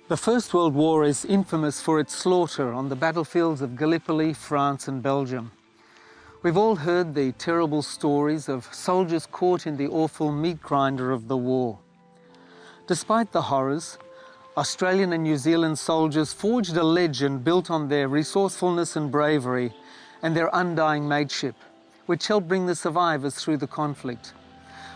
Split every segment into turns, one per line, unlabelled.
The First World War is infamous for its slaughter on the battlefields of Gallipoli, France and Belgium. We've all heard the terrible stories of soldiers caught in the awful meat grinder of the war. Despite the horrors, Australian and New Zealand soldiers forged a legend built on their resourcefulness and bravery and their undying mateship, which helped bring the survivors through the conflict.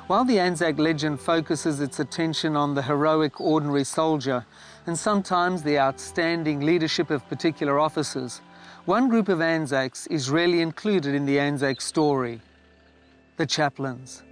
While the Anzac legend focuses its attention on the heroic ordinary soldier and sometimes the outstanding leadership of particular officers, one group of Anzacs is rarely included in the Anzac story: the chaplains.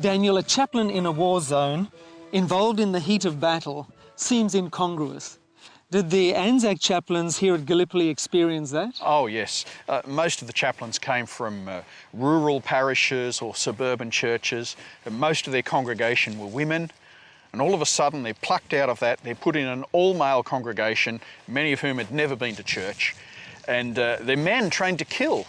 Daniel, a chaplain in a war zone, involved in the heat of battle, seems incongruous. Did the Anzac chaplains here at Gallipoli experience that?
Oh yes, most of the chaplains came from rural parishes or suburban churches. Most of their congregation were women, and all of a sudden they're plucked out of that, they're put in an all-male congregation, many of whom had never been to church, and they're men trained to kill.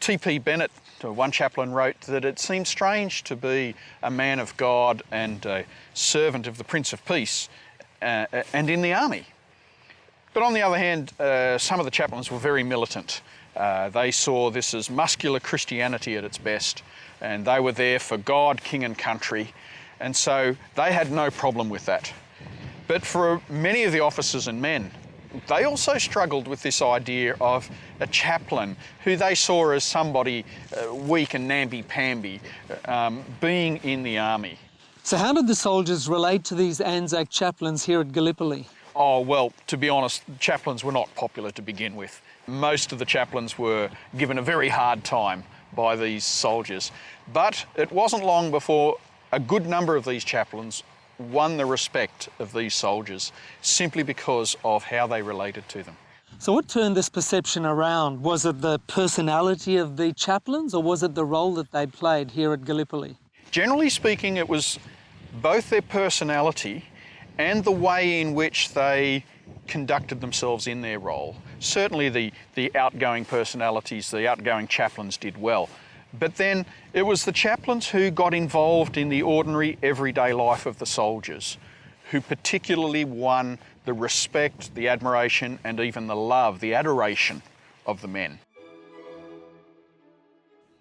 T.P. Bennett, one chaplain, wrote that it seemed strange to be a man of God and a servant of the Prince of Peace and in the army. But on the other hand, some of the chaplains were very militant. They saw this as muscular Christianity at its best, and they were there for God, king and country, and so they had no problem with that. But for many of the officers and men, they also struggled with this idea of a chaplain who they saw as somebody weak and namby-pamby being in the army.
So how did the soldiers relate to these Anzac chaplains here at Gallipoli?
Oh, well, to be honest, chaplains were not popular to begin with. Most of the chaplains were given a very hard time by these soldiers. But it wasn't long before a good number of these chaplains won the respect of these soldiers simply because of how they related to them.
So what turned this perception around? Was it the personality of the chaplains, or was it the role that they played here at Gallipoli?
Generally speaking, it was both their personality and the way in which they conducted themselves in their role. Certainly the outgoing personalities, the outgoing chaplains did well. But then it was the chaplains who got involved in the ordinary everyday life of the soldiers who particularly won the respect, the admiration, and even the love, the adoration of the men.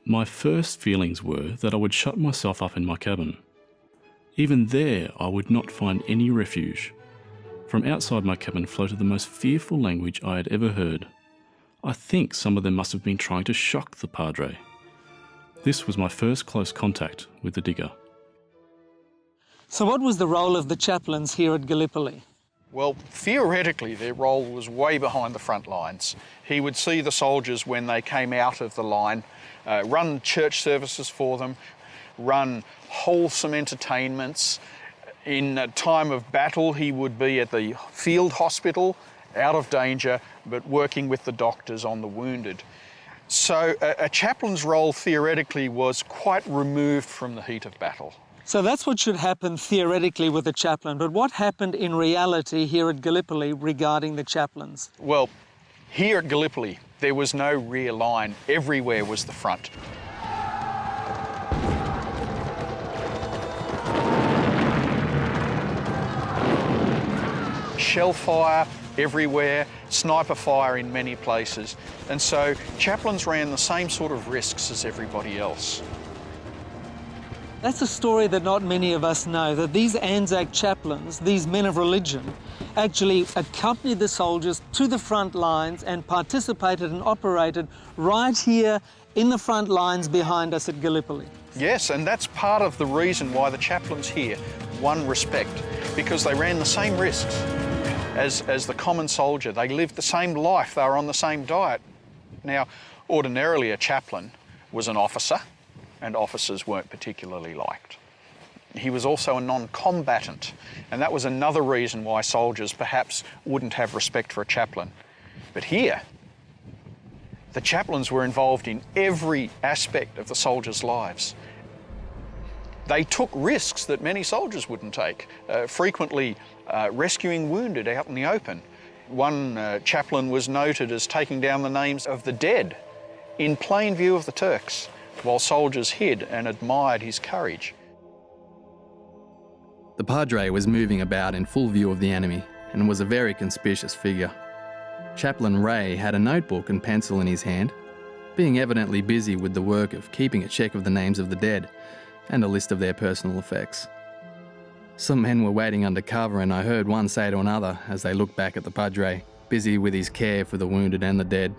My first feelings were that I would shut myself up in my cabin. Even there, I would not find any refuge. From outside my cabin floated the most fearful language I had ever heard. I think some of them must have been trying to shock the Padre. This was my first close contact with the digger.
So what was the role of the chaplains here at Gallipoli?
Well, theoretically, their role was way behind the front lines. He would see the soldiers when they came out of the line, run church services for them, run wholesome entertainments. In a time of battle, he would be at the field hospital, out of danger, but working with the doctors on the wounded. So a chaplain's role theoretically was quite removed from the heat of battle.
So that's what should happen theoretically with a chaplain, but what happened in reality here at Gallipoli regarding the chaplains?
Well, here at Gallipoli, there was no rear line. Everywhere was the front. Shell fire everywhere, sniper fire in many places, and so chaplains ran the same sort of risks as everybody else.
That's a story that not many of us know, that these Anzac chaplains, these men of religion, actually accompanied the soldiers to the front lines and participated and operated right here in the front lines behind us at Gallipoli.
Yes, and that's part of the reason why the chaplains here won respect, because they ran the same risks as the common soldier. They lived the same life, they were on the same diet. Now, ordinarily a chaplain was an officer and officers weren't particularly liked. He was also a non-combatant, and that was another reason why soldiers perhaps wouldn't have respect for a chaplain. But here, the chaplains were involved in every aspect of the soldiers' lives. They took risks that many soldiers wouldn't take, frequently rescuing wounded out in the open. One chaplain was noted as taking down the names of the dead in plain view of the Turks, while soldiers hid and admired his courage.
The Padre was moving about in full view of the enemy and was a very conspicuous figure. Chaplain Ray had a notebook and pencil in his hand, being evidently busy with the work of keeping a check of the names of the dead and a list of their personal effects. Some men were waiting under cover, and I heard one say to another as they looked back at the Padre, busy with his care for the wounded and the dead,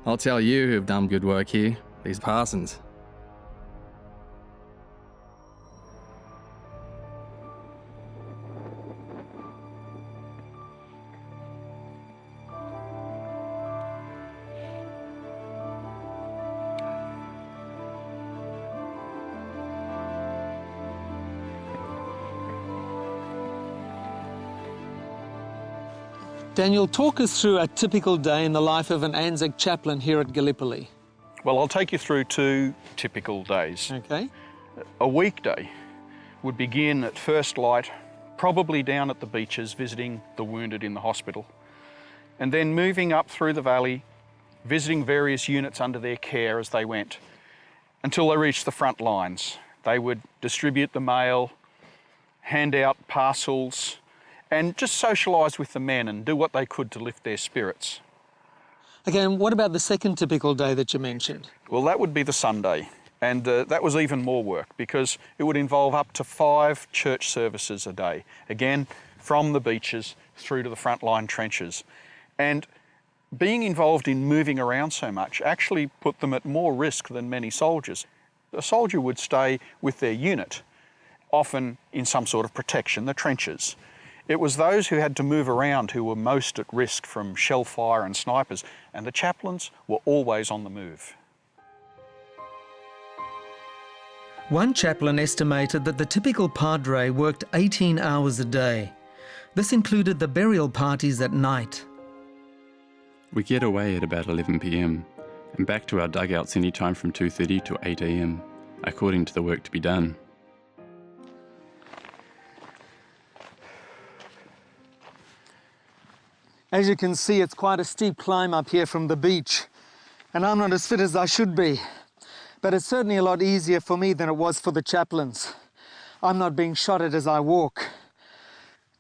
"I'll tell you who've done good work here, these parsons."
Daniel, talk us through a typical day in the life of an Anzac chaplain here at Gallipoli.
Well, I'll take you through 2 typical days.
Okay.
A weekday would begin at first light, probably down at the beaches visiting the wounded in the hospital, and then moving up through the valley, visiting various units under their care as they went, until they reached the front lines. They would distribute the mail, hand out parcels, and just socialise with the men and do what they could to lift their spirits.
Okay, and what about the second typical day that you mentioned?
Well, that would be the Sunday, and that was even more work because it would involve up to 5 church services a day, again from the beaches through to the frontline trenches. And being involved in moving around so much actually put them at more risk than many soldiers. A soldier would stay with their unit, often in some sort of protection, the trenches. It was those who had to move around who were most at risk from shell fire and snipers, and the chaplains were always on the move.
One chaplain estimated that the typical Padre worked 18 hours a day. This included the burial parties at night.
We get away at about 11 p.m. and back to our dugouts any time from 2:30 to 8 a.m, according to the work to be done.
As you can see, it's quite a steep climb up here from the beach, and I'm not as fit as I should be. But it's certainly a lot easier for me than it was for the chaplains. I'm not being shot at as I walk.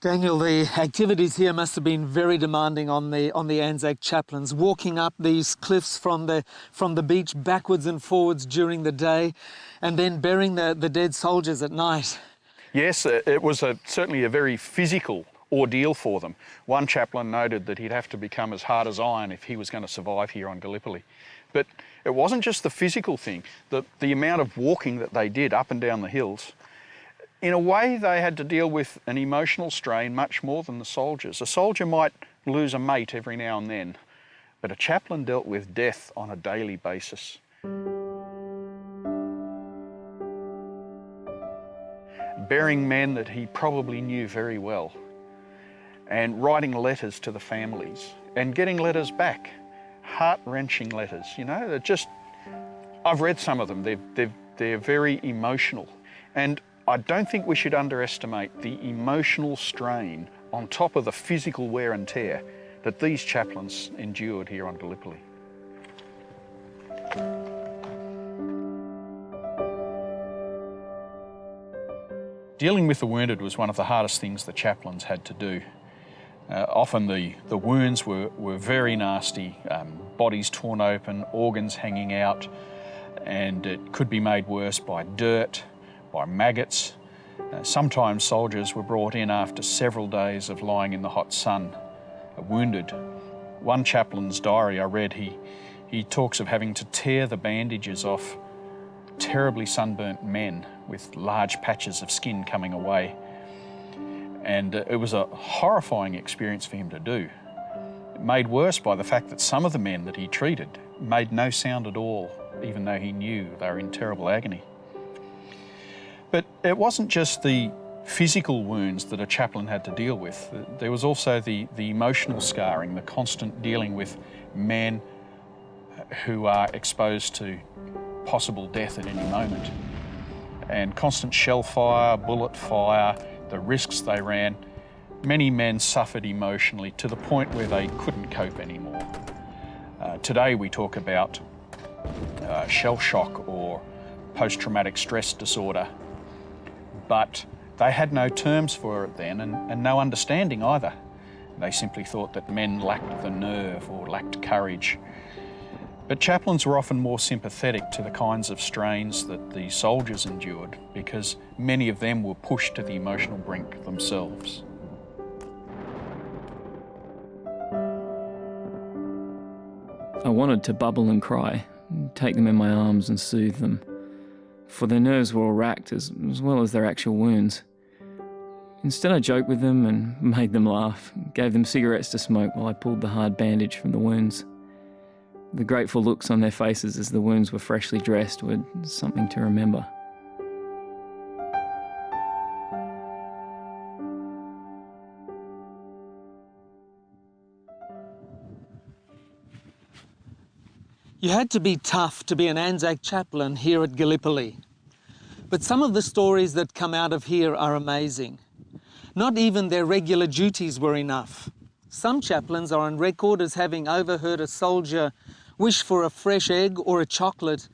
Daniel, the activities here must have been very demanding on the Anzac chaplains, walking up these cliffs from the beach backwards and forwards during the day, and then burying the dead soldiers at night.
Yes, it was certainly a very physical ordeal for them. One chaplain noted that he'd have to become as hard as iron if he was going to survive here on Gallipoli. But it wasn't just the physical thing, the amount of walking that they did up and down the hills. In a way, they had to deal with an emotional strain much more than the soldiers. A soldier might lose a mate every now and then, but a chaplain dealt with death on a daily basis. Burying men that he probably knew very well, and writing letters to the families and getting letters back, heart-wrenching letters, you know, they're just, I've read some of them, they're very emotional, and I don't think we should underestimate the emotional strain on top of the physical wear and tear that these chaplains endured here on Gallipoli. Dealing with the wounded was one of the hardest things the chaplains had to do. Often the wounds were very nasty, bodies torn open, organs hanging out, and it could be made worse by dirt, by maggots. Sometimes soldiers were brought in after several days of lying in the hot sun, wounded. One chaplain's diary I read, he talks of having to tear the bandages off terribly sunburnt men with large patches of skin coming away. And it was a horrifying experience for him to do. Made worse by the fact that some of the men that he treated made no sound at all, even though he knew they were in terrible agony. But it wasn't just the physical wounds that a chaplain had to deal with. There was also the emotional scarring, the constant dealing with men who are exposed to possible death at any moment. And constant shell fire, bullet fire, the risks they ran. Many men suffered emotionally to the point where they couldn't cope anymore. Today we talk about shell shock or post-traumatic stress disorder, but they had no terms for it then and no understanding either. They simply thought that men lacked the nerve or lacked courage. But chaplains were often more sympathetic to the kinds of strains that the soldiers endured because many of them were pushed to the emotional brink themselves.
I wanted to bubble and cry, take them in my arms and soothe them, for their nerves were all racked as well as their actual wounds. Instead, I joked with them and made them laugh, gave them cigarettes to smoke while I pulled the hard bandage from the wounds. The grateful looks on their faces as the wounds were freshly dressed were something to remember.
You had to be tough to be an Anzac chaplain here at Gallipoli. But some of the stories that come out of here are amazing. Not even their regular duties were enough. Some chaplains are on record as having overheard a soldier wish for a fresh egg or a chocolate,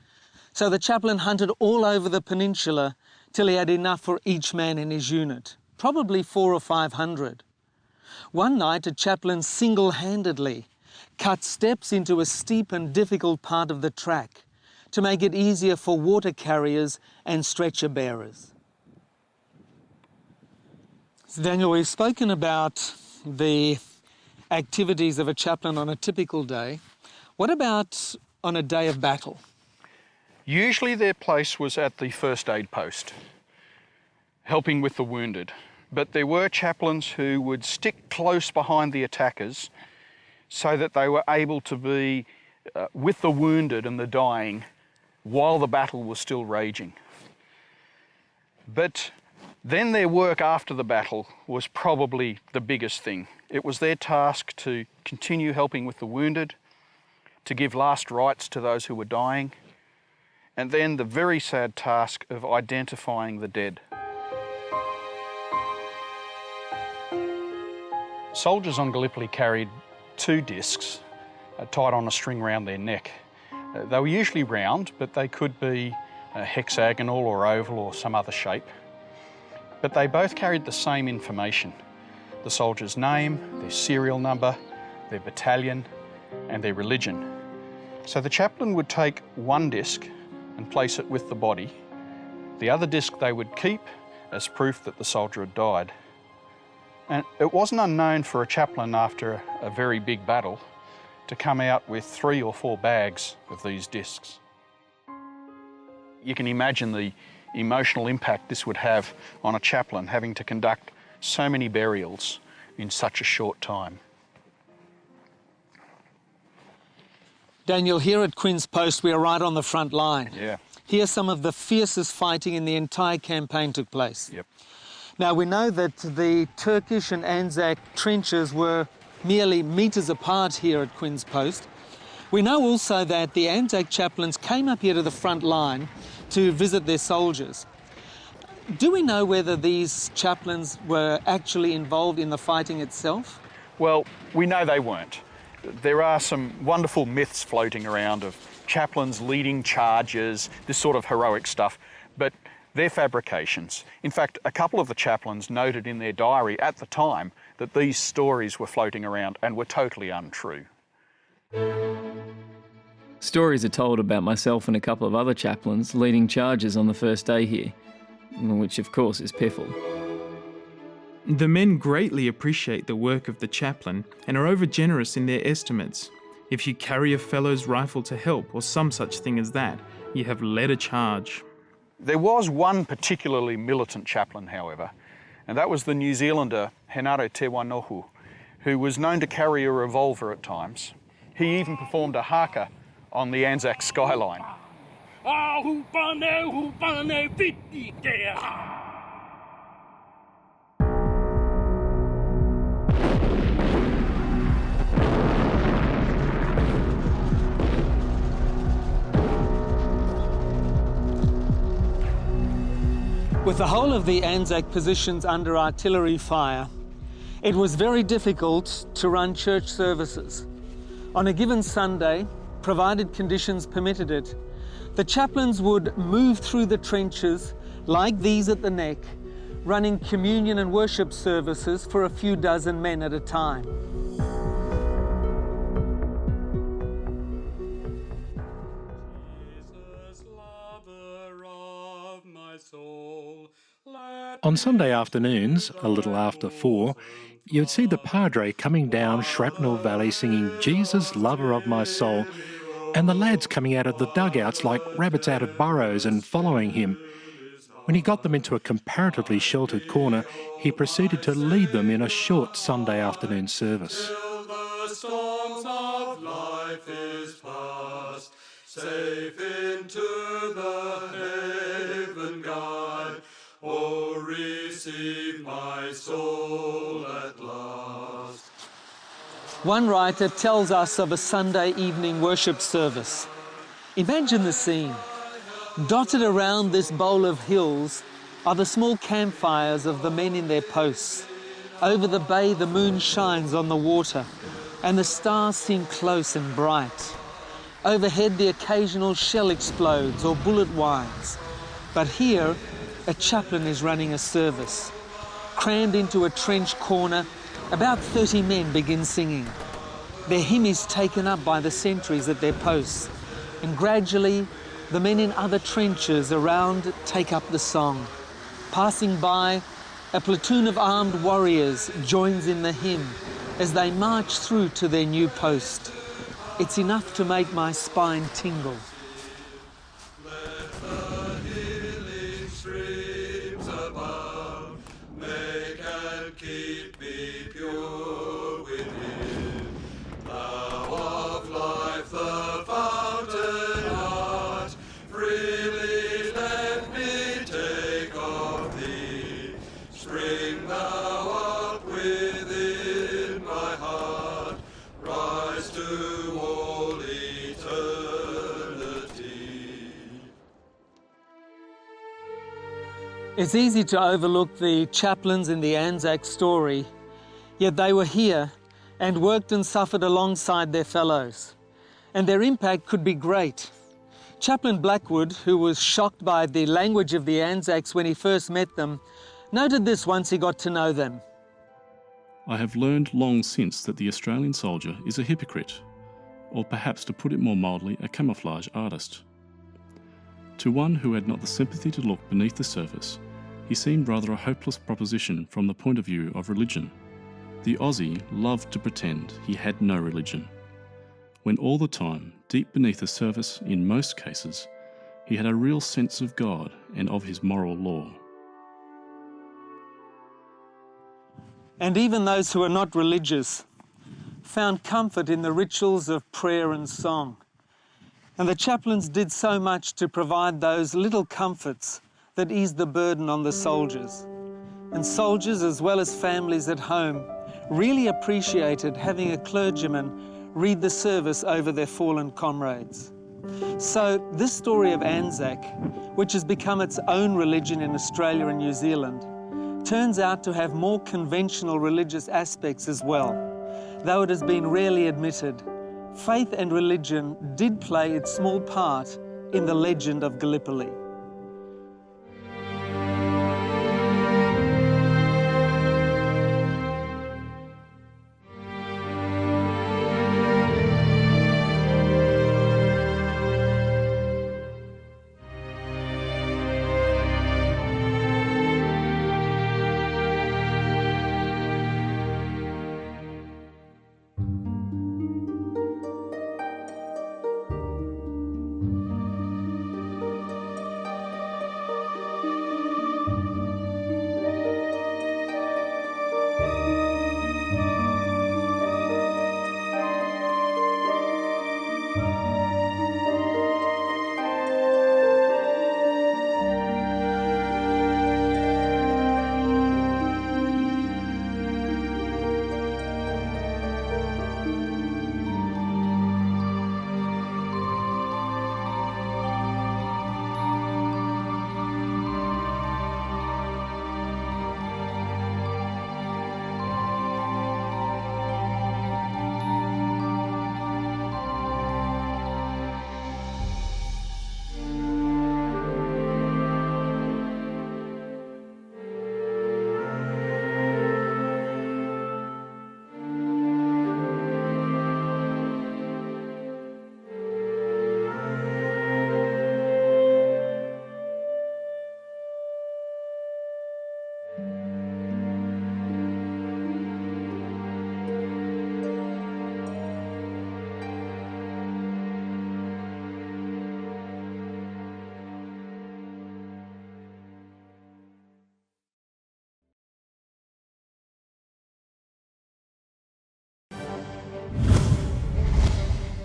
so the chaplain hunted all over the peninsula till he had enough for each man in his unit, probably 400 or 500. One night, a chaplain single-handedly cut steps into a steep and difficult part of the track to make it easier for water carriers and stretcher bearers. So Daniel, we've spoken about the activities of a chaplain on a typical day. What about on a day of battle?
Usually their place was at the first aid post, helping with the wounded. But there were chaplains who would stick close behind the attackers so that they were able to be with the wounded and the dying while the battle was still raging. But then their work after the battle was probably the biggest thing. It was their task to continue helping with the wounded, to give last rites to those who were dying, and then the very sad task of identifying the dead. Soldiers on Gallipoli carried 2 discs tied on a string round their neck. They were usually round, but they could be hexagonal or oval or some other shape. But they both carried the same information: the soldier's name, their serial number, their battalion, and their religion. So the chaplain would take one disc and place it with the body. The other disc they would keep as proof that the soldier had died. And it wasn't unknown for a chaplain after a very big battle to come out with 3 or 4 bags of these discs. You can imagine the emotional impact this would have on a chaplain having to conduct so many burials in such a short time.
Daniel, here at Queen's Post, we are right on the front line.
Yeah.
Here some of the fiercest fighting in the entire campaign took place.
Yep.
Now, we know that the Turkish and Anzac trenches were merely metres apart here at Queen's Post. We know also that the Anzac chaplains came up here to the front line to visit their soldiers. Do we know whether these chaplains were actually involved in the fighting itself?
Well, we know they weren't. There are some wonderful myths floating around of chaplains leading charges, this sort of heroic stuff, but they're fabrications. In fact, a couple of the chaplains noted in their diary at the time that these stories were floating around and were totally untrue.
Stories are told about myself and a couple of other chaplains leading charges on the first day here, which of course is piffle.
The men greatly appreciate the work of the chaplain and are overgenerous in their estimates. If you carry a fellow's rifle to help or some such thing as that, you have led a charge.
There was one particularly militant chaplain, however, and that was the New Zealander Henare Te Wanohu, who was known to carry a revolver at times. He even performed a haka on the Anzac skyline.
With the whole of the Anzac positions under artillery fire, it was very difficult to run church services. On a given Sunday, provided conditions permitted it, the chaplains would move through the trenches like these at the Neck, running communion and worship services for a few dozen men at a time.
On Sunday afternoons, a little after 4, you'd see the Padre coming down Shrapnel Valley singing Jesus, Lover of My Soul, and the lads coming out of the dugouts like rabbits out of burrows and following him. When he got them into a comparatively sheltered corner, he proceeded to lead them in a short Sunday afternoon service.
Till the storms of life is past, safe into the haven guide. Oh, receive my soul at last.
One writer tells us of a Sunday evening worship service. Imagine the scene. Dotted around this bowl of hills are the small campfires of the men in their posts. Over the bay, the moon shines on the water, and the stars seem close and bright. Overhead, the occasional shell explodes or bullet whines. But here, a chaplain is running a service. Crammed into a trench corner, about 30 men begin singing. Their hymn is taken up by the sentries at their posts, and gradually the men in other trenches around take up the song. Passing by, a platoon of armed warriors joins in the hymn as they march through to their new post. It's enough to make my spine tingle.
Keep me pure within. Thou of life, the fountain art, freely let me take of thee. Spring thou up within my heart, rise to all eternity.
It's easy to overlook the chaplains in the Anzac story, yet they were here and worked and suffered alongside their fellows, and their impact could be great. Chaplain Blackwood, who was shocked by the language of the Anzacs when he first met them, noted this once he got to know them.
I have learned long since that the Australian soldier is a hypocrite, or perhaps to put it more mildly, a camouflage artist. To one who had not the sympathy to look beneath the surface, he seemed rather a hopeless proposition from the point of view of religion. The Aussie loved to pretend he had no religion, when all the time, deep beneath the surface in most cases, he had a real sense of God and of his moral law.
And even those who are not religious found comfort in the rituals of prayer and song. And the chaplains did so much to provide those little comforts that eased the burden on the soldiers. And soldiers, as well as families at home, really appreciated having a clergyman read the service over their fallen comrades. So this story of Anzac, which has become its own religion in Australia and New Zealand, turns out to have more conventional religious aspects as well. Though it has been rarely admitted, faith and religion did play its small part in the legend of Gallipoli.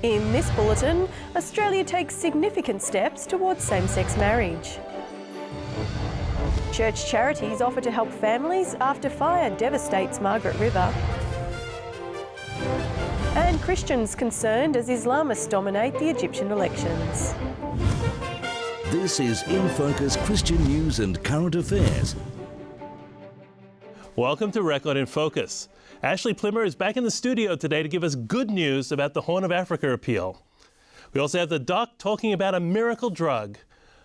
In this bulletin, Australia takes significant steps towards same-sex marriage. Church charities offer to help families after fire devastates Margaret River. And Christians concerned as Islamists dominate the Egyptian elections.
This is In Focus Christian News and Current Affairs.
Welcome to Record in Focus. Ashley Plimmer is back in the studio today to give us good news about the Horn of Africa appeal. We also have the doc talking about a miracle drug.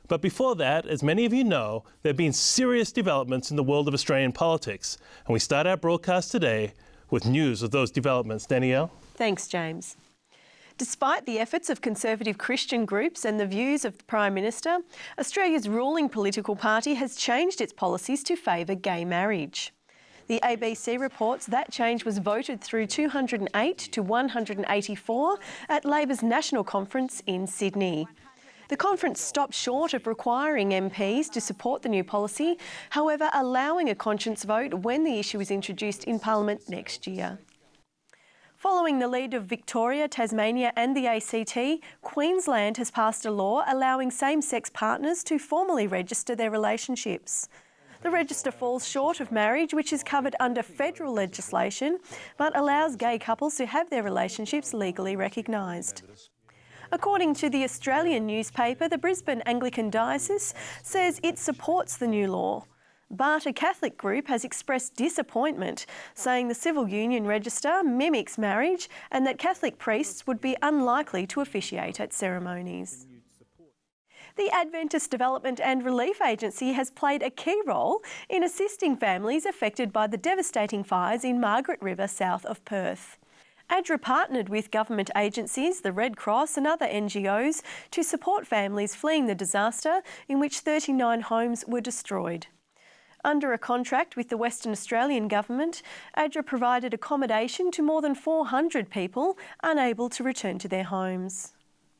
But before that, as many of you know, there have been serious developments in the world of Australian politics. And we start our broadcast today with news of those developments. Danielle?
Thanks, James. Despite the efforts of conservative Christian groups and the views of the Prime Minister, Australia's ruling political party has changed its policies to favour gay marriage. The ABC reports that change was voted through 208 to 184 at Labor's National Conference in Sydney. The conference stopped short of requiring MPs to support the new policy, however allowing a conscience vote when the issue is introduced in Parliament next year. Following the lead of Victoria, Tasmania and the ACT, Queensland has passed a law allowing same-sex partners to formally register their relationships. The register falls short of marriage, which is covered under federal legislation, but allows gay couples to have their relationships legally recognised. According to the Australian newspaper, the Brisbane Anglican Diocese says it supports the new law. But a Catholic group has expressed disappointment, saying the civil union register mimics marriage and that Catholic priests would be unlikely to officiate at ceremonies. The Adventist Development and Relief Agency has played a key role in assisting families affected by the devastating fires in Margaret River south of Perth. ADRA partnered with government agencies, the Red Cross and other NGOs to support families fleeing the disaster in which 39 homes were destroyed. Under a contract with the Western Australian Government, ADRA provided accommodation to more than 400 people unable to return to their homes.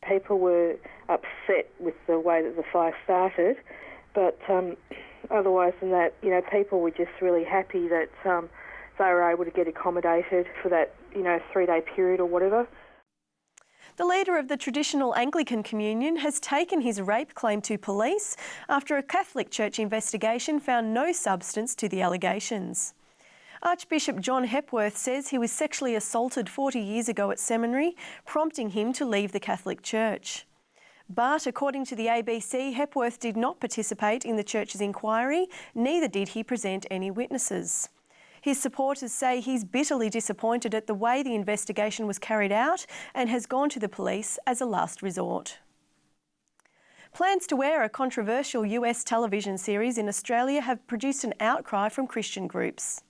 People were upset with the way that the fire started, but otherwise than that, people were just really happy that they were able to get accommodated for that, 3-day period or whatever.
The leader of the traditional Anglican Communion has taken his rape claim to police after a Catholic Church investigation found no substance to the allegations. Archbishop John Hepworth says he was sexually assaulted 40 years ago at seminary, prompting him to leave the Catholic Church. But according to the ABC, Hepworth did not participate in the Church's inquiry, neither did he present any witnesses. His supporters say he's bitterly disappointed at the way the investigation was carried out and has gone to the police as a last resort. Plans to air a controversial US television series in Australia have produced an outcry from Christian groups.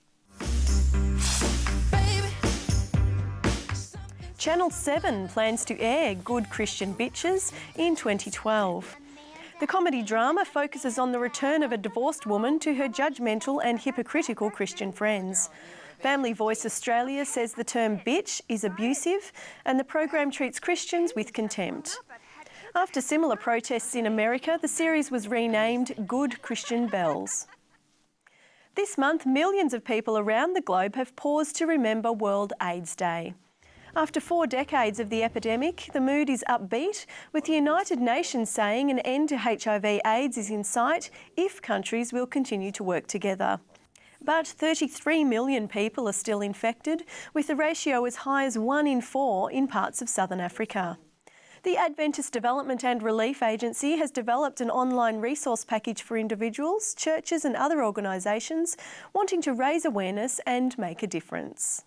Channel 7 plans to air Good Christian Bitches in 2012. The comedy drama focuses on the return of a divorced woman to her judgmental and hypocritical Christian friends. Family Voice Australia says the term bitch is abusive and the program treats Christians with contempt. After similar protests in America, the series was renamed Good Christian Bells. This month, millions of people around the globe have paused to remember World AIDS Day. After 4 decades of the epidemic, the mood is upbeat, with the United Nations saying an end to HIV/AIDS is in sight if countries will continue to work together. But 33 million people are still infected, with the ratio as high as 1 in 4 in parts of southern Africa. The Adventist Development and Relief Agency has developed an online resource package for individuals, churches and other organisations wanting to raise awareness and make a difference.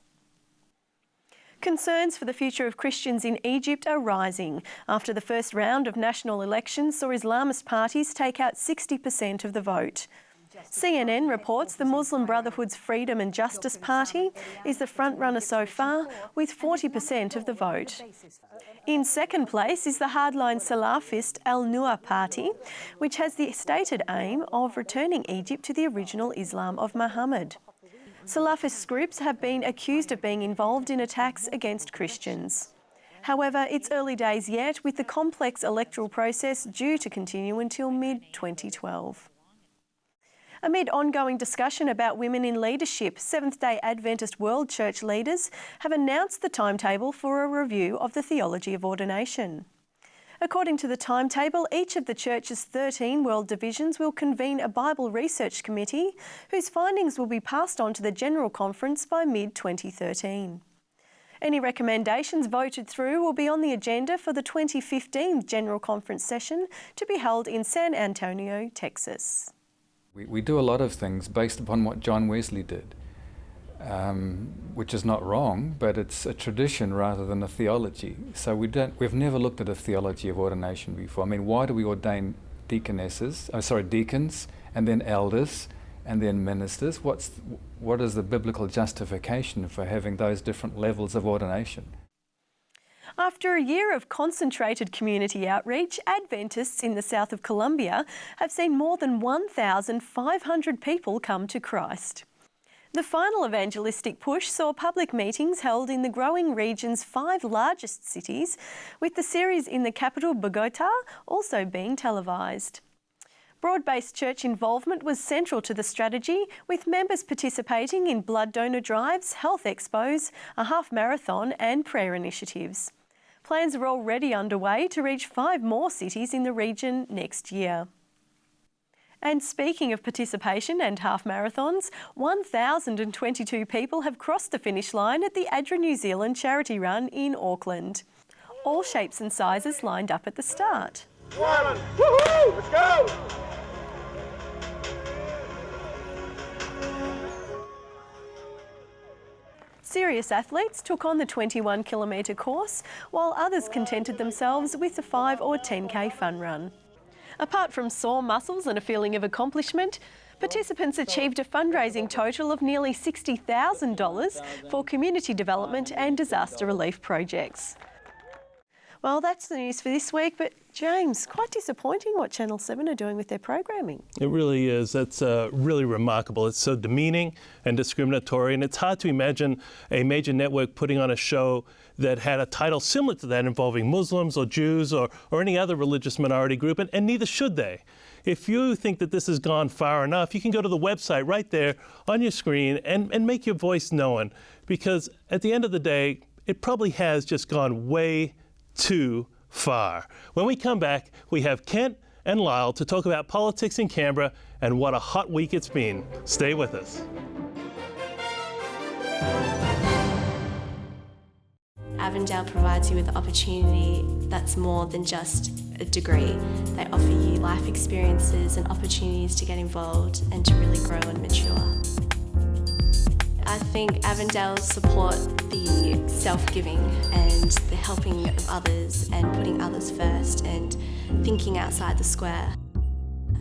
Concerns for the future of Christians in Egypt are rising after the first round of national elections saw Islamist parties take out 60% of the vote. CNN reports the Muslim Brotherhood's Freedom and Justice Party is the front-runner so far, with 40% of the vote. In second place is the hardline Salafist Al-Nur Party, which has the stated aim of returning Egypt to the original Islam of Muhammad. Salafist groups have been accused of being involved in attacks against Christians. However, it's early days yet, with the complex electoral process due to continue until mid-2012. Amid ongoing discussion about women in leadership, Seventh-day Adventist World Church leaders have announced the timetable for a review of the theology of ordination. According to the timetable, each of the Church's 13 world divisions will convene a Bible research committee whose findings will be passed on to the General Conference by mid-2013. Any recommendations voted through will be on the agenda for the 2015 General Conference session to be held in San Antonio, Texas.
We do a lot of things based upon what John Wesley did, which is not wrong, but it's a tradition rather than a theology. So we've never looked at a theology of ordination before. I mean, why do we ordain deacons, and then elders, and then ministers? What is the biblical justification for having those different levels of ordination?
After a year of concentrated community outreach, Adventists in the south of Colombia have seen more than 1,500 people come to Christ. The final evangelistic push saw public meetings held in the growing region's 5 largest cities, with the series in the capital Bogota also being televised. Broad-based church involvement was central to the strategy, with members participating in blood donor drives, health expos, a half marathon and prayer initiatives. Plans are already underway to reach 5 more cities in the region next year. And speaking of participation and half marathons, 1,022 people have crossed the finish line at the ADRA New Zealand charity run in Auckland. All shapes and sizes lined up at the start.
One, woohoo! Let's go!
Serious athletes took on the 21-kilometre course, while others contented themselves with the 5 or 10k fun run. Apart from sore muscles and a feeling of accomplishment, participants achieved a fundraising total of nearly $60,000 for community development and disaster relief projects. Well, that's the news for this week, but James, quite disappointing what Channel 7 are doing with their programming.
It really is. That's really remarkable. It's so demeaning and discriminatory, and it's hard to imagine a major network putting on a show that had a title similar to that involving Muslims or Jews or any other religious minority group, and neither should they. If you think that this has gone far enough, you can go to the website right there on your screen and make your voice known, because at the end of the day, it probably has just gone way too far. When we come back, we have Kent and Lyle to talk about politics in Canberra and what a hot week it's been. Stay with us.
Avondale provides you with an opportunity that's more than just a degree. They offer you life experiences and opportunities to get involved and to really grow and mature. I think Avondale support the self-giving and the helping of others and putting others first and thinking outside the square.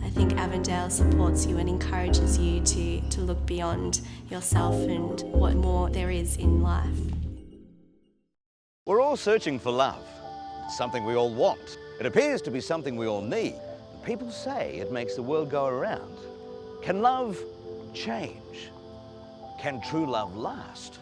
I think Avondale supports you and encourages you to look beyond yourself and what more there is in life.
We're all searching for love. It's something we all want. It appears to be something we all need. People say it makes the world go around. Can love change? Can true love last?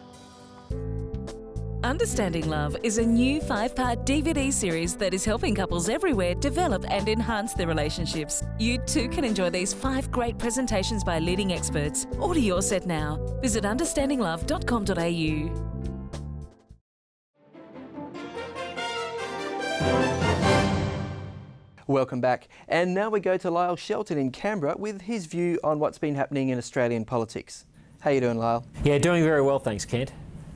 Understanding Love is a new 5-part DVD series that is helping couples everywhere develop and enhance their relationships. You too can enjoy these 5 great presentations by leading experts. Order your set now. Visit understandinglove.com.au.
Welcome back. And now we go to Lyle Shelton in Canberra with his view on what's been happening in Australian politics. How you doing, Lyle?
Yeah, doing very well, thanks, Kent.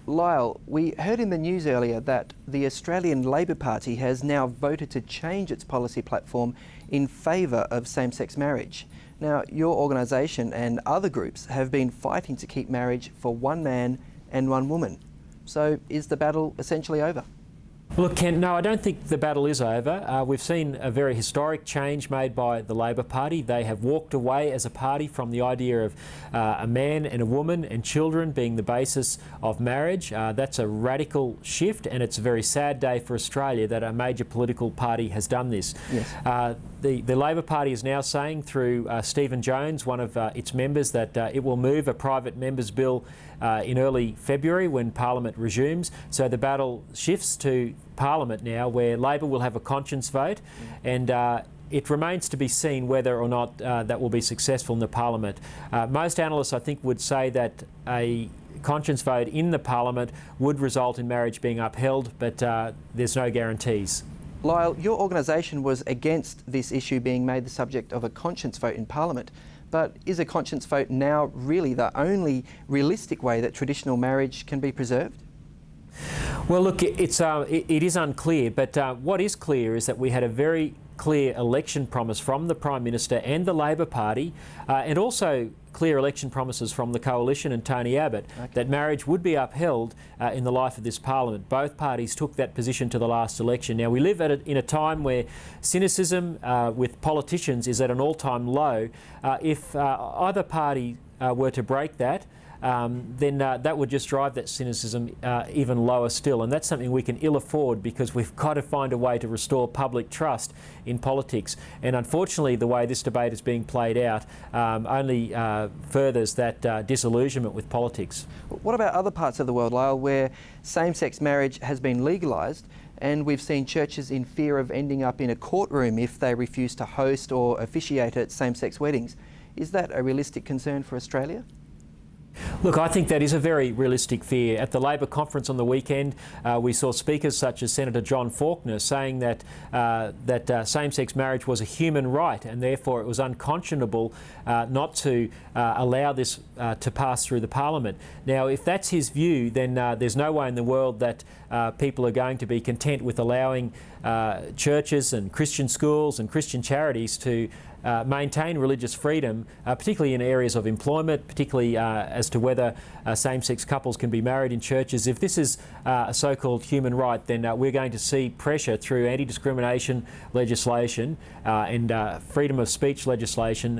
Lyle, we heard in the news earlier that the Australian Labor Party has now voted to change its policy platform in favour of same-sex marriage. Now, your organisation and other groups have been fighting to keep marriage for one man and one woman. So is the battle essentially over?
Look, Ken, no, I don't think the battle is over. We've seen a very historic change made by the Labor Party. They have walked away as a party from the idea of a man and a woman and children being the basis of marriage. That's a radical shift, and it's a very sad day for Australia that a major political party has done this. Yes. The Labor Party is now saying through Stephen Jones, one of its members, that it will move a private members bill in early February when Parliament resumes. So the battle shifts to Parliament now, where Labor will have a conscience vote, and it remains to be seen whether or not that will be successful in the Parliament. Most analysts, I think, would say that a conscience vote in the Parliament would result in marriage being upheld, but there's no guarantees.
Lyle, your organisation was against this issue being made the subject of a conscience vote in Parliament, but is a conscience vote now really the only realistic way that traditional marriage can be preserved?
Well, look, it is unclear, but what is clear is that we had a very clear election promise from the Prime Minister and the Labor Party, and also clear election promises from the Coalition and Tony Abbott, that marriage would be upheld in the life of this Parliament. Both parties took that position to the last election. Now, we live in a time where cynicism with politicians is at an all-time low. If either party were to break that, then that would just drive that cynicism even lower still, and that's something we can ill afford, because we've got to find a way to restore public trust in politics. And unfortunately, the way this debate is being played out only furthers that disillusionment with politics.
What about other parts of the world, Lyle, where same-sex marriage has been legalised, and we've seen churches in fear of ending up in a courtroom if they refuse to host or officiate at same-sex weddings? Is that a realistic concern for Australia?
Look, I think that is a very realistic fear. At the Labor conference on the weekend, we saw speakers such as Senator John Faulkner saying that same-sex marriage was a human right, and therefore it was unconscionable not to allow this to pass through the Parliament. Now, if that's his view, then there's no way in the world that people are going to be content with allowing churches and Christian schools and Christian charities to maintain religious freedom, particularly in areas of employment, particularly as to whether same-sex couples can be married in churches. If this is a so-called human right, then we're going to see pressure through anti-discrimination legislation and freedom of speech legislation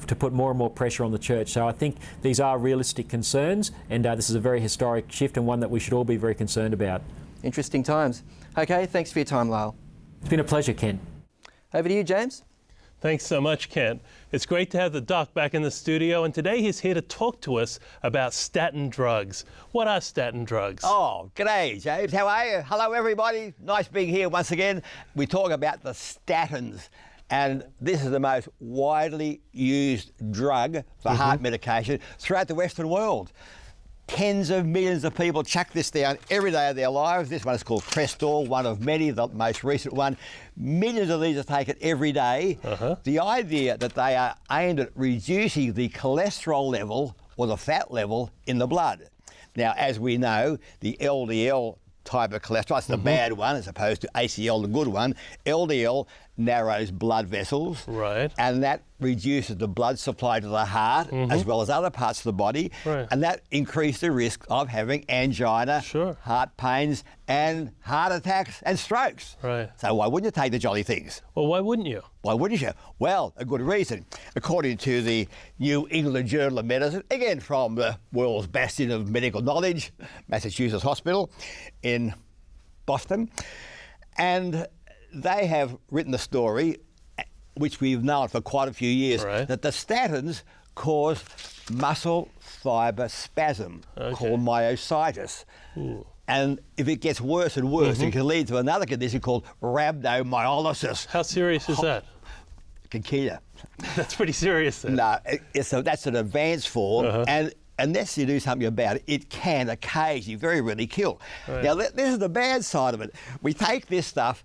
to put more and more pressure on the church. So I think these are realistic concerns, and this is a very historic shift and one that we should all be very concerned about.
Interesting times. Okay, thanks for your time, Lyle.
It's been a pleasure, Ken.
Over to you, James.
Thanks so much, Kent. It's great to have the doc back in the studio, and today he's here to talk to us about statin drugs. What are statin drugs?
Oh, g'day, James. How are you? Hello, everybody. Nice being here once again. We talk about the statins, and this is the most widely used drug for heart medication throughout the Western world. Tens of millions of people chuck this down every day of their lives. This one is called Crestor, one of many, the most recent one. Millions of these are taken every day. The idea that they are aimed at reducing the cholesterol level or the fat level in the blood. Now, as we know, the LDL type of cholesterol, that's the bad one as opposed to HDL, the good one. LDL narrows blood vessels, and that reduces the blood supply to the heart as well as other parts of the body, and that increases the risk of having angina, heart pains, and heart attacks and strokes. So why wouldn't you take the jolly things?
Well, why wouldn't you?
Why wouldn't you? Well, a good reason. According to the New England Journal of Medicine, again from the world's bastion of medical knowledge, Massachusetts Hospital in Boston, and they have written a story, which we've known for quite a few years, that the statins cause muscle fibre spasm called myositis. And if it gets worse and worse, it can lead to another condition called rhabdomyolysis.
How serious is that?
It can kill you.
That's pretty serious then.
No, that's an advanced form, and unless you do something about it, it can occasionally, very rarely, kill. Now, this is the bad side of it. We take this stuff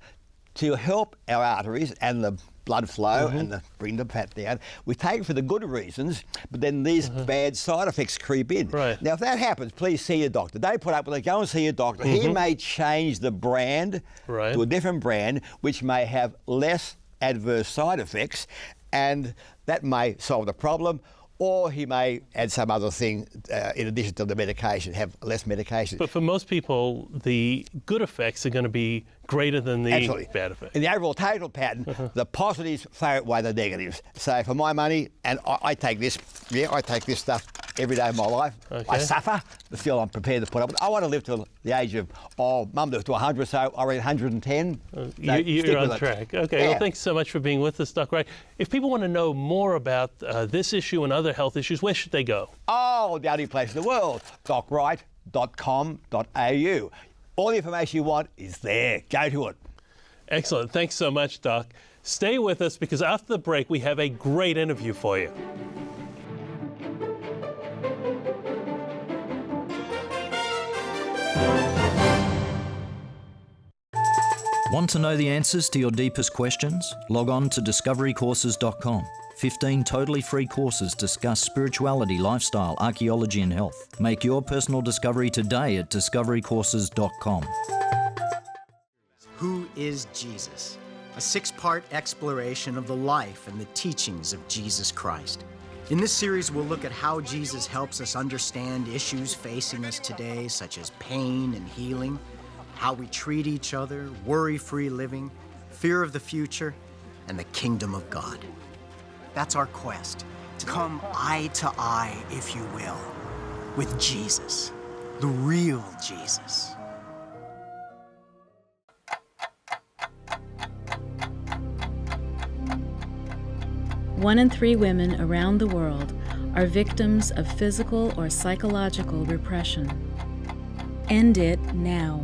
to help our arteries and the blood flow and bring the fat down. We take it for the good reasons, but then these bad side effects creep in. Now, if that happens, please see your doctor. Don't put up with it. Go and see your doctor. He may change the brand to a different brand, which may have less adverse side effects, and that may solve the problem. Or he may add some other thing in addition to the medication, have less medication.
But for most people, the good effects are going to be greater than the bad effects.
In the overall total pattern, the positives far outweigh the negatives. So for my money, and I take this, I take this stuff every day of my life. I suffer, but still I'm prepared to put up with it. I want to live till the age of, Mum lived to 100, so I read 110.
You're on track. Okay, well, thanks so much for being with us, Doc Wright. If people want to know more about this issue and other health issues, where should they go? Oh, the only place in the world, docwright.com.au. All the information you want is there. Go to it. Excellent. Thanks so much, Doc. Stay with us because after the break, we have a great interview for you.
Want to know the answers to your deepest questions? Log on to discoverycourses.com. 15 totally free courses discuss spirituality, lifestyle, archaeology and health. Make your personal discovery today at discoverycourses.com.
Who is Jesus? A 6-part exploration of the life and the teachings of Jesus Christ. In this series, we'll look at how Jesus helps us understand issues facing us today, such as pain and healing, how we treat each other, worry-free living, fear of the future, and the kingdom of God. That's our quest, to come eye to eye, if you will, with Jesus, the real Jesus.
One in 3 women around the world are victims of physical or psychological repression. End it now.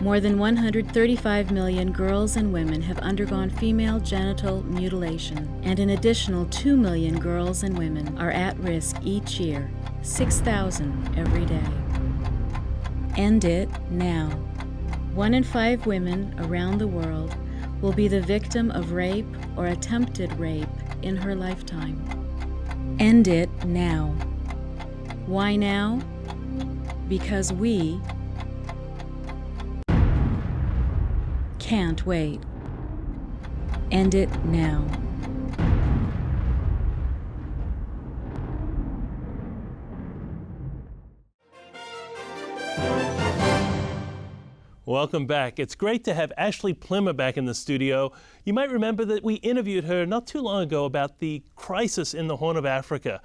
More than 135 million girls and women have undergone female genital mutilation, and an additional 2 million girls and women are at risk each year, 6,000 every day. End it now. 1 in 5 women around the world will be the victim of rape or attempted rape in her lifetime. End it now. Why now? Because we can't wait. End it now.
Welcome back. It's great to have Ashley Plimmer back in the studio. You might remember that we interviewed her not too long ago about the crisis in the Horn of Africa.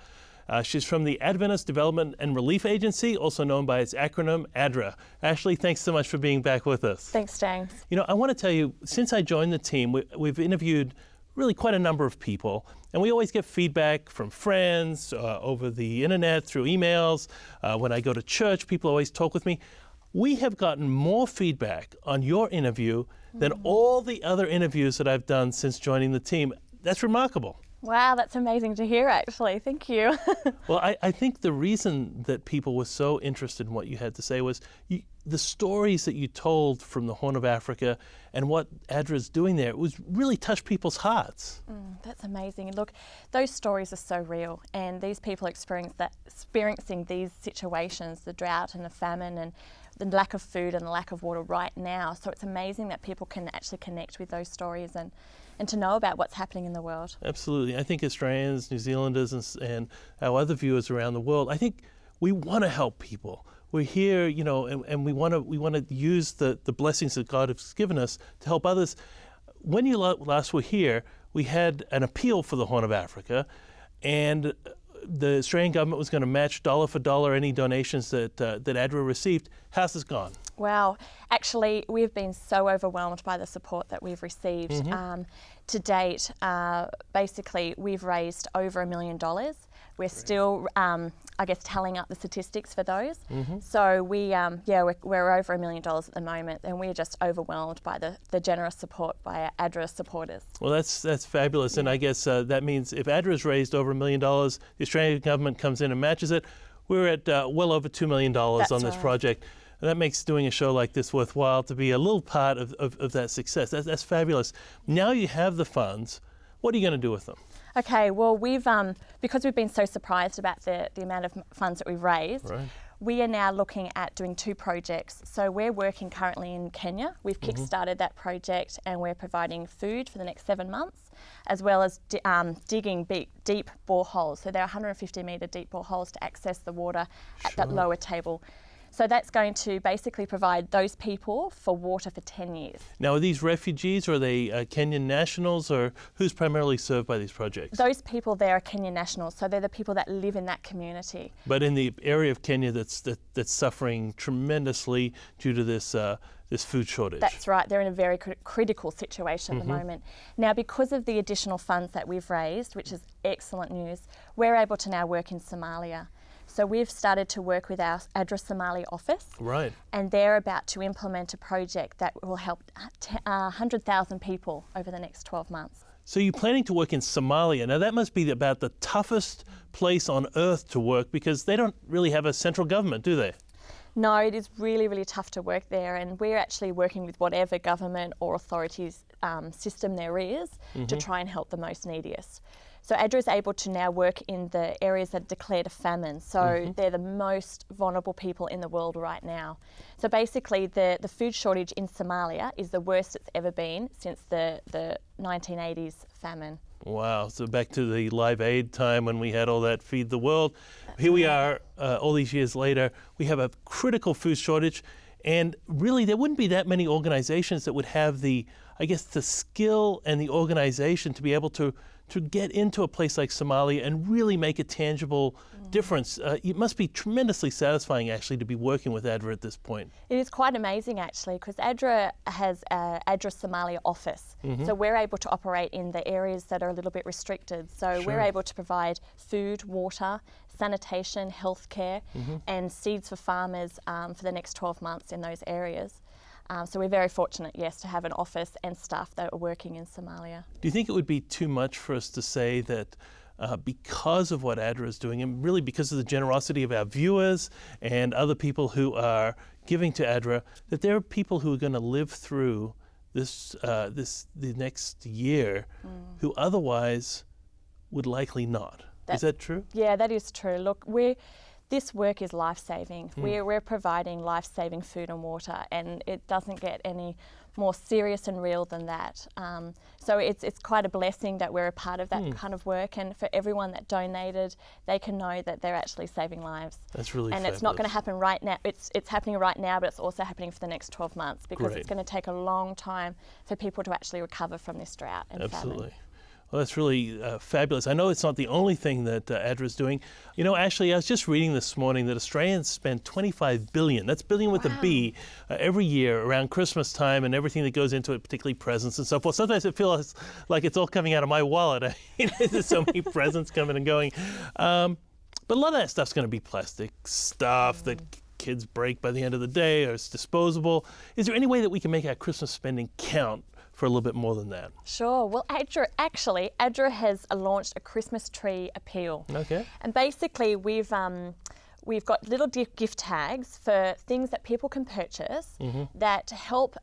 She's from the Adventist Development and Relief Agency, also known by its acronym ADRA. Ashley, thanks so much for being back with us.
Thanks, James.
You know, I want to tell you, since I joined the team, we've interviewed really quite a number of people, and we always get feedback from friends, over the internet, through emails. When I go to church, people always talk with me. We have gotten more feedback on your interview than all the other interviews that I've done since joining the team. That's remarkable.
Wow, that's amazing to hear, actually. Thank you.
Well, I think the reason that people were so interested in what you had to say was the stories that you told from the Horn of Africa and what ADRA is doing there, it was really touched people's hearts.
That's amazing. Look, those stories are so real, and these people experiencing these situations, the drought and the famine and the lack of food and the lack of water right now. So it's amazing that people can actually connect with those stories and to know about what's happening in the world.
Absolutely. I think Australians, New Zealanders, and our other viewers around the world, I think we want to help people. We're here, you know, and we want to use the blessings that God has given us to help others. When you last were here, we had an appeal for the Horn of Africa, and the Australian government was going to match dollar for dollar any donations that ADRA received. How's this gone?
Wow. Actually, we've been so overwhelmed by the support that we've received. To date, basically, we've raised over $1 million. We're still, I guess, tallying up the statistics for those. So we're over $1 million at the moment, and we're just overwhelmed by the generous support by our ADRA supporters.
Well, that's fabulous, and I guess that means if ADRA's raised over $1 million, the Australian government comes in and matches it. We're at well over $2 million on this project. And that makes doing a show like this worthwhile to be a little part of that success. That's fabulous. Now you have the funds. What are you going to do with them?
Okay, well, we've because we've been so surprised about the amount of funds that we've raised, we are now looking at doing 2 projects. So we're working currently in Kenya. We've kick-started that project, and we're providing food for the next 7 months, as well as digging deep boreholes. So there are 150-metre deep boreholes to access the water at that lower table. So that's going to basically provide those people for water for 10 years.
Now, are these refugees, or are they Kenyan nationals, or who's primarily served by these projects?
Those people there are Kenyan nationals, so they're the people that live in that community.
But in the area of Kenya that's suffering tremendously due to this food shortage.
That's right. They're in a very critical situation at the moment. Now, because of the additional funds that we've raised, which is excellent news, we're able to now work in Somalia. So we've started to work with our ADRA Somali office.
Right.
And they're about to implement a project that will help 100,000 people over the next 12 months.
So you're planning to work in Somalia. Now that must be about the toughest place on earth to work because they don't really have a central government, do they?
No, it is really, really tough to work there, and we're actually working with whatever government or authorities system there is to try and help the most neediest. So ADRA is able to now work in the areas that are declared a famine. So they're the most vulnerable people in the world right now. So basically the food shortage in Somalia is the worst it's ever been since the 1980s famine.
Wow, so back to the Live Aid time when we had all that Feed the World. Here we are, all these years later, we have a critical food shortage, and really there wouldn't be that many organizations that would have the, I guess, the skill and the organization to be able to get into a place like Somalia and really make a tangible difference. It must be tremendously satisfying actually to be working with ADRA at this point.
It is quite amazing actually, because ADRA has an ADRA Somalia office. So we're able to operate in the areas that are a little bit restricted. So we're able to provide food, water, sanitation, healthcare, and seeds for farmers for the next 12 months in those areas. So we're very fortunate, yes, to have an office and staff that are working in Somalia.
Do you think it would be too much for us to say that because of what ADRA is doing, and really because of the generosity of our viewers and other people who are giving to ADRA, that there are people who are going to live through the next year who otherwise would likely not? Is that true?
Yeah, that is true. Look, this work is life-saving. We're providing life-saving food and water, and it doesn't get any more serious and real than that. So it's quite a blessing that we're a part of that kind of work, and for everyone that donated, they can know that they're actually saving lives.
That's really
And
fabulous.
it's not going to happen right now. It's happening right now, but it's also happening for the next 12 months because it's going to take a long time for people to actually recover from this drought and
Absolutely.
famine.
Well, that's really fabulous. I know it's not the only thing that ADRA is doing. You know, Ashley, I was just reading this morning that Australians spend $25 billion, that's billion with a B, every year around Christmas time and everything that goes into it, particularly presents and so forth. Sometimes it feels like it's all coming out of my wallet. There's so many presents coming and going. But a lot of that stuff's going to be plastic stuff that kids break by the end of the day, or it's disposable. Is there any way that we can make our Christmas spending count for a little bit more than that?
Sure. Well, ADRA has launched a Christmas tree appeal.
Okay.
And basically, we've got little gift tags for things that people can purchase that help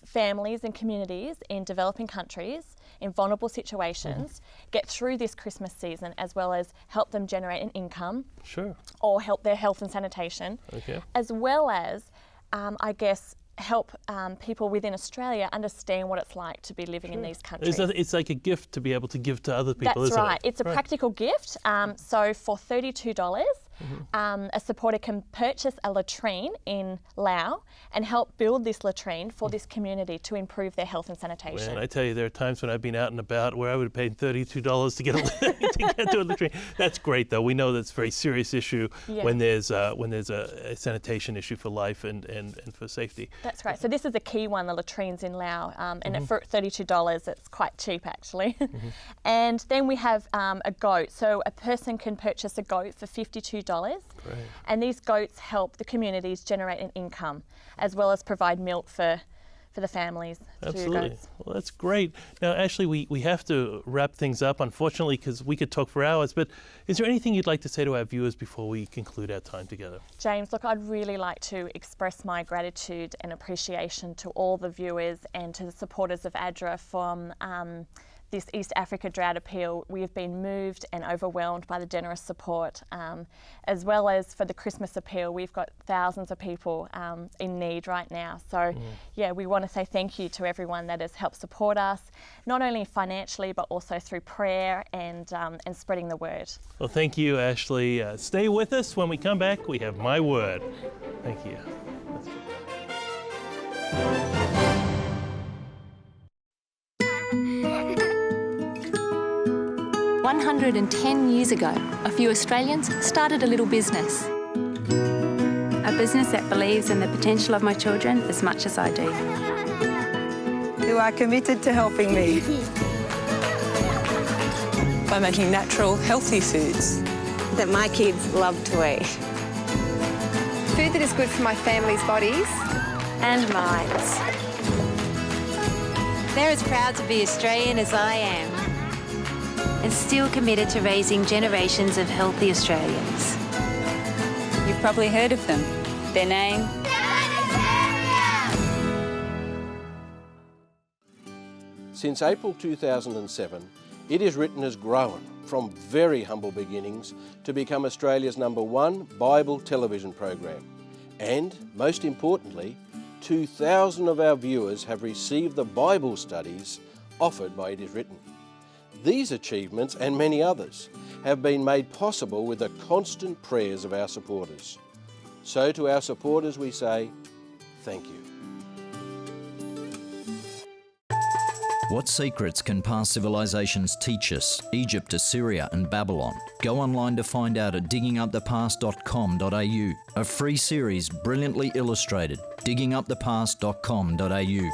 families and communities in developing countries in vulnerable situations get through this Christmas season, as well as help them generate an income.
Sure.
Or help their health and sanitation.
Okay.
As well as, I guess, help people within Australia understand what it's like to be living in these countries.
It's like a gift to be able to give to other people,
That's
isn't
right.
it?
It's a practical gift. So for $32, a supporter can purchase a latrine in Laos and help build this latrine for this community to improve their health and sanitation.
Man, I tell you, there are times when I've been out and about where I would have paid $32 to get to a latrine. That's great, though. We know that's a very serious issue when there's a sanitation issue for life and for safety.
That's right. So this is a key one, the latrines in Laos, and for $32, it's quite cheap actually. And then we have a goat. So a person can purchase a goat for $52.
Great.
And these goats help the communities generate an income, as well as provide milk for the families through
Absolutely.
goats.
Well, that's great. Now, Ashley, we have to wrap things up, unfortunately, because we could talk for hours, but is there anything you'd like to say to our viewers before we conclude our time together?
James, look, I'd really like to express my gratitude and appreciation to all the viewers and to the supporters of ADRA from this East Africa Drought Appeal. We have been moved and overwhelmed by the generous support, as well as for the Christmas Appeal. We've got thousands of people in need right now. So yeah, we want to say thank you to everyone that has helped support us, not only financially, but also through prayer and spreading the word.
Well, thank you, Ashley. Stay with us. When we come back, we have My Word. Thank you.
110 years ago, a few Australians started a little business.
A business that believes in the potential of my children as much as I do.
Who are committed to helping me. By making natural, healthy foods
that my kids love to eat.
Food that is good for my family's bodies and minds.
They're as proud to be Australian as I am, and still committed to raising generations of healthy Australians.
You've probably heard of them. Their name?
Since April 2007, It Is Written has grown from very humble beginnings to become Australia's #1 Bible television program. And, most importantly, 2,000 of our viewers have received the Bible studies offered by It Is Written. These achievements and many others have been made possible with the constant prayers of our supporters. So to our supporters we say, thank you.
What secrets can past civilizations teach us? Egypt, Assyria and Babylon. Go online to find out at diggingupthepast.com.au. A free series brilliantly illustrated. diggingupthepast.com.au.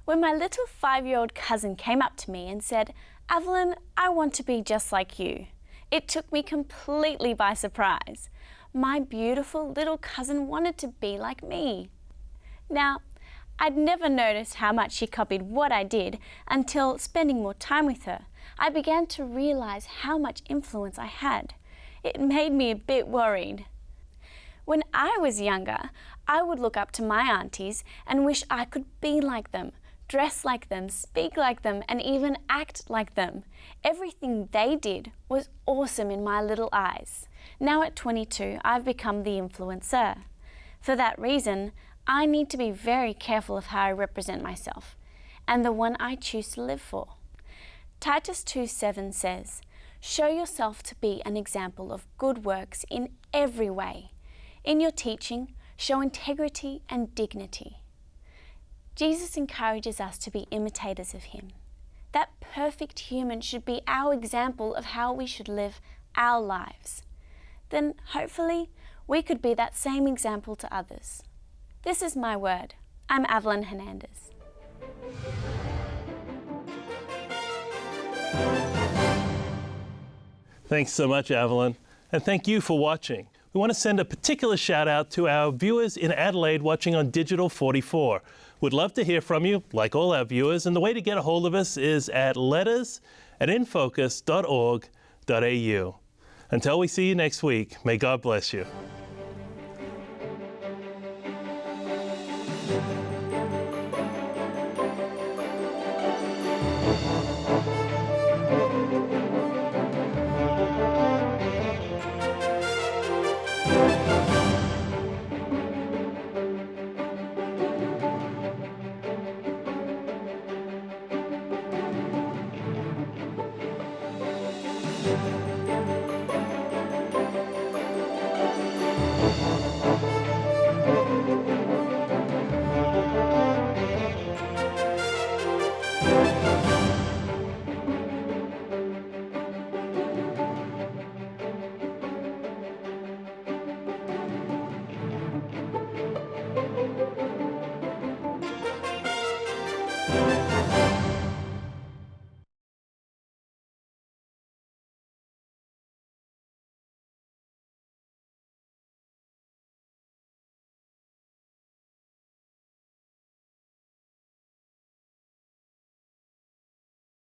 When my little 5-year-old cousin came up to me and said, "Evelyn, I want to be just like you," it took me completely by surprise. My beautiful little cousin wanted to be like me. Now, I'd never noticed how much she copied what I did until, spending more time with her, I began to realize how much influence I had. It made me a bit worried. When I was younger, I would look up to my aunties and wish I could be like them, dress like them, speak like them, and even act like them. Everything they did was awesome in my little eyes. Now at 22, I've become the influencer. For that reason, I need to be very careful of how I represent myself and the one I choose to live for. Titus 2:7 says, "Show yourself to be an example of good works in every way. In your teaching, show integrity and dignity." Jesus encourages us to be imitators of him. That perfect human should be our example of how we should live our lives. Then hopefully we could be that same example to others. This is my word. I'm Evelyn Hernandez.
Thanks so much, Evelyn. And thank you for watching. We want to send a particular shout out to our viewers in Adelaide watching on Digital 44. We'd love to hear from you, like all our viewers, and the way to get a hold of us is at letters@infocus.org.au. Until we see you next week, may God bless you.